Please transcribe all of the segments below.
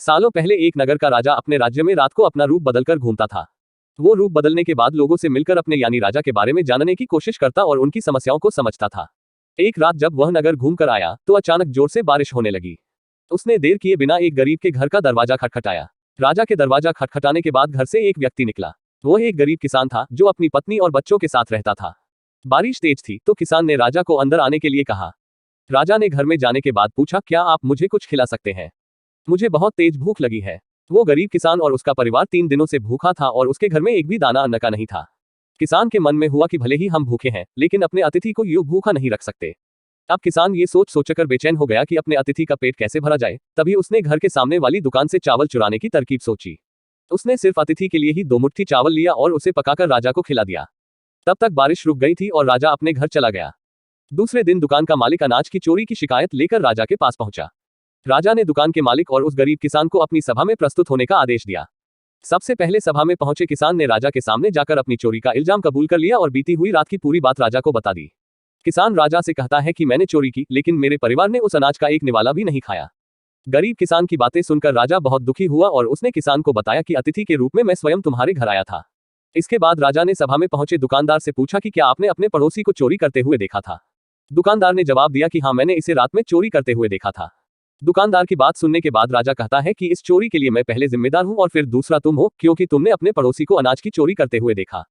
सालों पहले एक नगर का राजा अपने राज्य में रात को अपना रूप बदलकर घूमता था। वो रूप बदलने के बाद लोगों से मिलकर अपने यानी राजा के बारे में जानने की कोशिश करता और उनकी समस्याओं को समझता था। एक रात जब वह नगर घूम कर आया तो अचानक जोर से बारिश होने लगी। उसने देर किए बिना एक गरीब के घर का दरवाजा खटखटाया। राजा के दरवाजा खटखटाने के बाद घर से एक व्यक्ति निकला। वो एक गरीब किसान था जो अपनी पत्नी और बच्चों के साथ रहता था। बारिश तेज थी तो किसान ने राजा को अंदर आने के लिए कहा। राजा ने घर में जाने के बाद पूछा, क्या आप मुझे कुछ खिला सकते हैं? मुझे बहुत तेज भूख लगी है। वो गरीब किसान और उसका परिवार 3 दिनों से भूखा था और उसके घर में एक भी दाना अन्न का नहीं था। किसान के मन में हुआ कि भले ही हम भूखे हैं लेकिन अपने अतिथि को यूं भूखा नहीं रख सकते। अब किसान ये सोच सोचकर बेचैन हो गया कि अपने अतिथि का पेट कैसे भरा जाए। तभी उसने घर के सामने वाली दुकान से चावल चुराने की तरकीब सोची। उसने सिर्फ अतिथि के लिए ही 2 मुट्ठी चावल लिया और उसे पकाकर राजा को खिला दिया। तब तक बारिश रुक गई थी और राजा अपने घर चला गया। दूसरे दिन दुकान का मालिक अनाज की चोरी की शिकायत लेकर राजा के पास पहुंचा। राजा ने दुकान के मालिक और उस गरीब किसान को अपनी सभा में प्रस्तुत होने का आदेश दिया। सबसे पहले सभा में पहुंचे किसान ने राजा के सामने जाकर अपनी चोरी का इल्जाम कबूल कर लिया और बीती हुई रात की पूरी बात राजा को बता दी। किसान राजा से कहता है कि मैंने चोरी की लेकिन मेरे परिवार ने उस अनाज का एक निवाला भी नहीं खाया। गरीब किसान की बातें सुनकर राजा बहुत दुखी हुआ और उसने किसान को बताया कि अतिथि के रूप में मैं स्वयं तुम्हारे घर आया था। इसके बाद राजा ने सभा में पहुंचे दुकानदार से पूछा कि क्या आपने अपने पड़ोसी को चोरी करते हुए देखा था? दुकानदार ने जवाब दिया कि हाँ, मैंने इसे रात में चोरी करते हुए देखा था। दुकानदार की बात सुनने के बाद राजा कहता है कि इस चोरी के लिए मैं पहले जिम्मेदार हूं और फिर दूसरा तुम हो, क्योंकि तुमने अपने पड़ोसी को अनाज की चोरी करते हुए देखा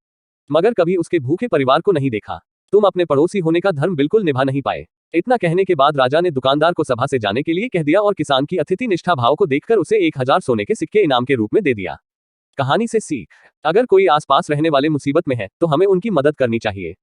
मगर कभी उसके भूखे परिवार को नहीं देखा। तुम अपने पड़ोसी होने का धर्म बिल्कुल निभा नहीं पाए। इतना कहने के बाद राजा ने दुकानदार को सभा से जाने के लिए कह दिया और किसान की अतिथि निष्ठा भाव को देखकर उसे 1000 सोने के सिक्के इनाम के रूप में दे दिया। कहानी से सीख, अगर कोई आसपास रहने वाले मुसीबत में है तो हमें उनकी मदद करनी चाहिए।